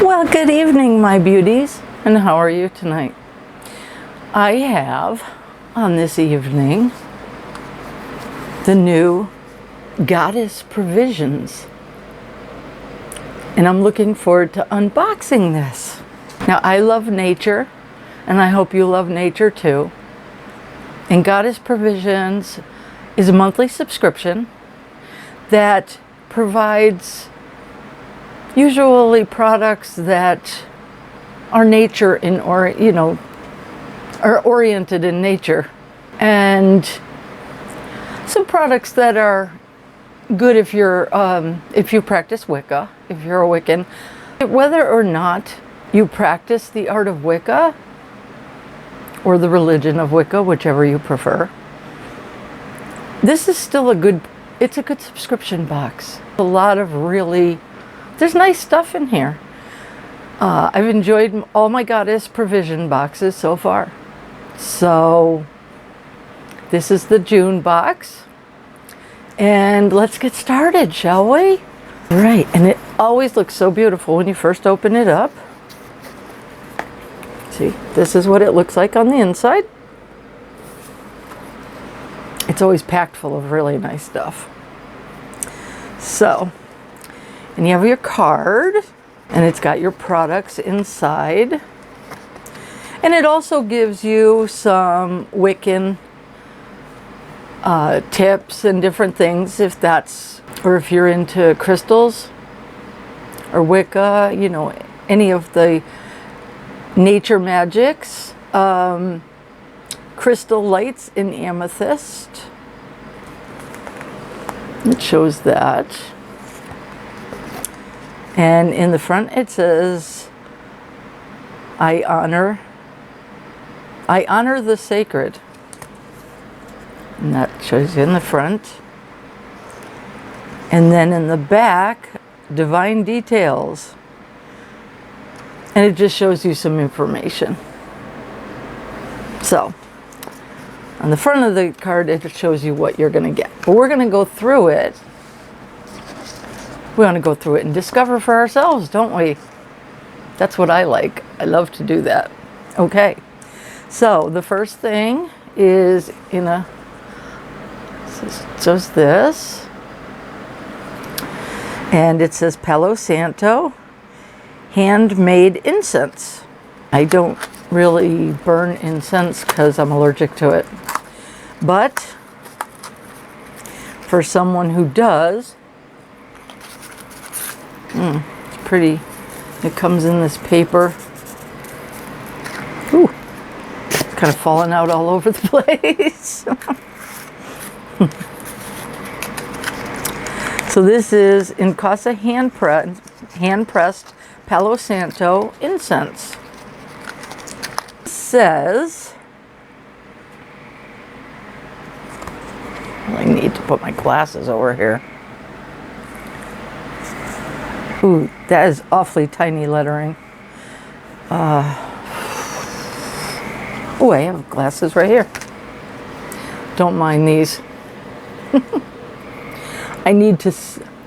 Well, good evening, my beauties, and how are you tonight? I have, on this evening, the new Goddess Provisions, and I'm looking forward to unboxing this. Now, I love nature, and I hope you love nature too, and Goddess Provisions is a monthly subscription that provides usually products that are nature in, or are oriented in nature, and some products that are good if you practice Wicca, if you're a Wiccan. Whether or not you practice the art of Wicca or the religion of Wicca, whichever you prefer, this is still it's a good subscription box. A lot of there's nice stuff in here. I've enjoyed all my Goddess Provision boxes so far. So this is the June box. And let's get started, shall we? Right, and it always looks so beautiful when you first open it up. See, this is what it looks like on the inside. It's always packed full of really nice stuff. So, and you have your card, and it's got your products inside. And it also gives you some Wiccan tips and different things, or if you're into crystals or Wicca, any of the nature magics, crystal lights in Amethyst. It shows that. And in the front it says, I honor the sacred. And that shows you in the front. And then in the back, divine details. And it just shows you some information. So, on the front of the card, it shows you what you're going to get. But we're going to go through it. We want to go through it and discover for ourselves, don't we? That's what I like. I love to do that. Okay. So, the first thing is shows this. And it says Palo Santo handmade incense. I don't really burn incense because I'm allergic to it. But for someone who does, it's pretty. It comes in this paper. Ooh, it's kind of falling out all over the place. So this is Incausa hand-pressed Palo Santo incense. It says, I need to put my glasses over here. Ooh, that is awfully tiny lettering. Oh, I have glasses right here. Don't mind these. I need to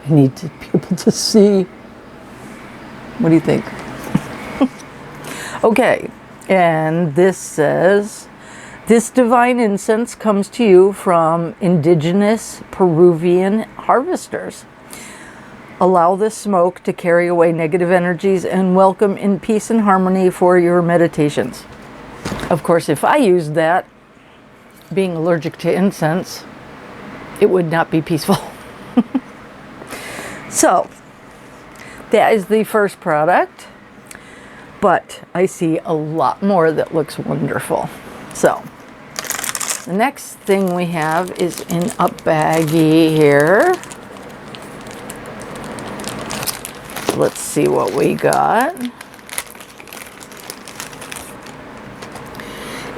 be able to see. What do you think? Okay, and this says, this divine incense comes to you from indigenous Peruvian harvesters. Allow this smoke to carry away negative energies and welcome in peace and harmony for your meditations. Of course, if I used that, being allergic to incense, it would not be peaceful. So, that is the first product, but I see a lot more that looks wonderful. So, the next thing we have is in a baggie here. Let's see what we got.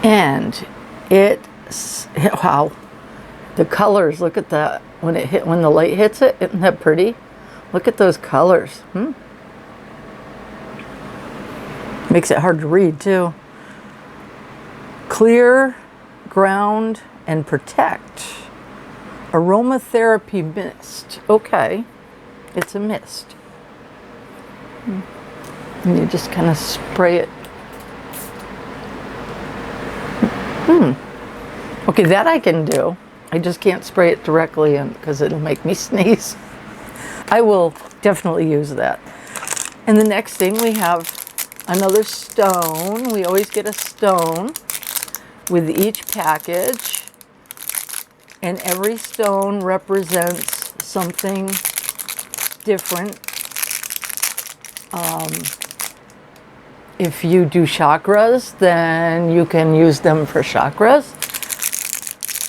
And wow, the colors, look at that. When the light hits it, isn't that pretty? Look at those colors. Makes it hard to read too. Clear, ground, and protect. Aromatherapy mist. Okay, it's a mist. And you just kind of spray it. Okay, that I can do. I just can't spray it directly in because it'll make me sneeze. I will definitely use that. And the next thing, we have another stone. We always get a stone with each package. And every stone represents something different. If you do chakras, then you can use them for chakras.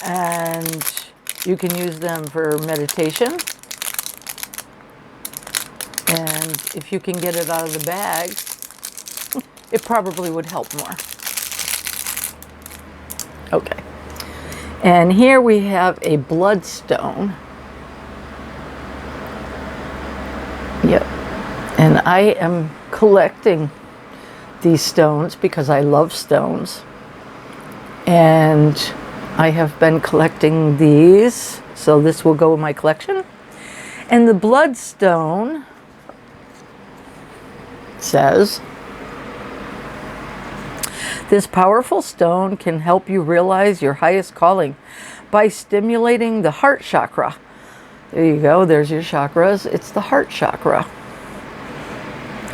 And you can use them for meditation. And if you can get it out of the bag, it probably would help more. Okay. And here we have a bloodstone. Yep. And I am collecting these stones because I love stones. And I have been collecting these, so this will go in my collection. And the bloodstone says, this powerful stone can help you realize your highest calling by stimulating the heart chakra. There you go, there's your chakras. It's the heart chakra.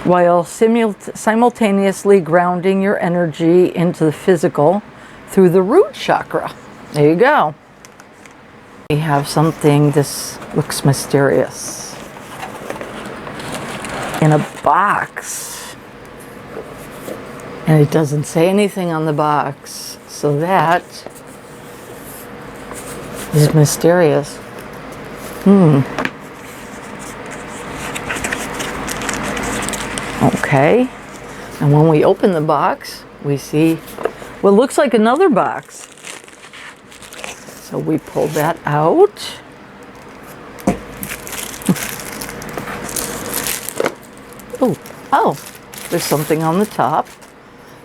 While simultaneously grounding your energy into the physical through the root chakra. There you go. We have something, this looks mysterious. In a box. And it doesn't say anything on the box. So that is mysterious. Okay. And when we open the box, we see what looks like another box. So we pull that out. Oh, there's something on the top.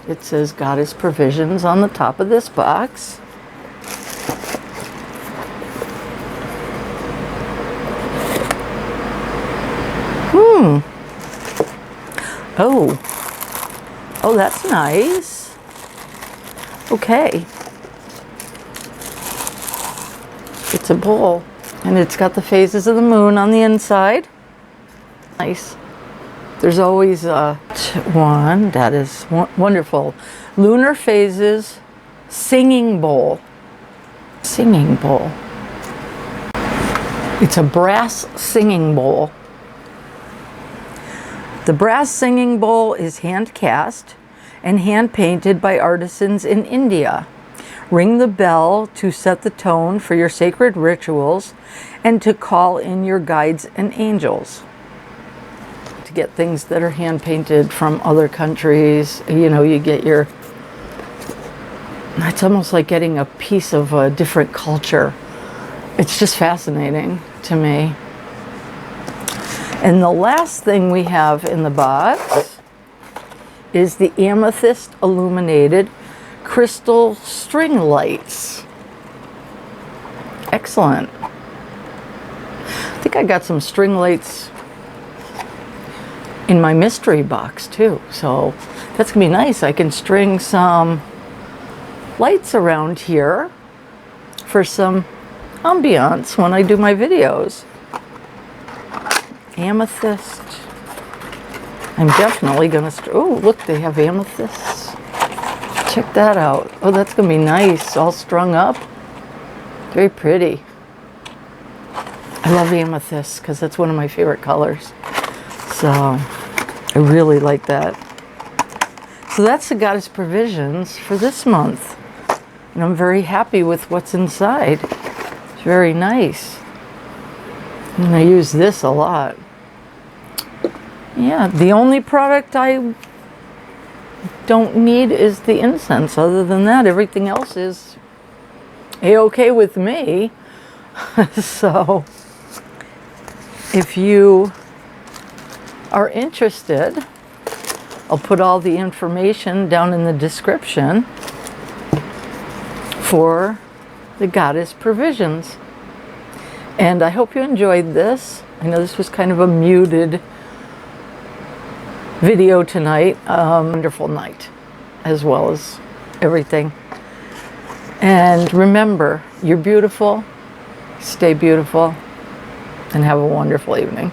It says Goddess Provisions on the top of this box. Oh, that's nice. Okay. It's a bowl, and it's got the phases of the moon on the inside. Nice. There's always one that is wonderful. Lunar Phases Singing Bowl. Singing bowl. It's a brass singing bowl. The brass singing bowl is hand cast and hand painted by artisans in India. Ring the bell to set the tone for your sacred rituals and to call in your guides and angels. To get things that are hand painted from other countries, you know, you get your, it's almost like getting a piece of a different culture. It's just fascinating to me. And the last thing we have in the box is the Amethyst Illuminated Crystal String Lights. Excellent. I think I got some string lights in my mystery box too, so that's gonna be nice. I can string some lights around here for some ambiance when I do my videos. Amethyst. I'm definitely gonna oh, look, they have amethysts. Check that out. Oh, that's gonna be nice, all strung up. Very pretty. I love amethyst because that's one of my favorite colors. So I really like that. So that's the Goddess Provisions for this month. And I'm very happy with what's inside. It's very nice. And I use this a lot. Yeah, the only product I don't need is the incense. Other than that, everything else is a-okay with me. So if you are interested, I'll put all the information down in the description for the Goddess Provisions. And I hope you enjoyed this. I know this was kind of a muted video tonight. Wonderful night, as well as everything. And remember, you're beautiful. Stay beautiful, and have a wonderful evening.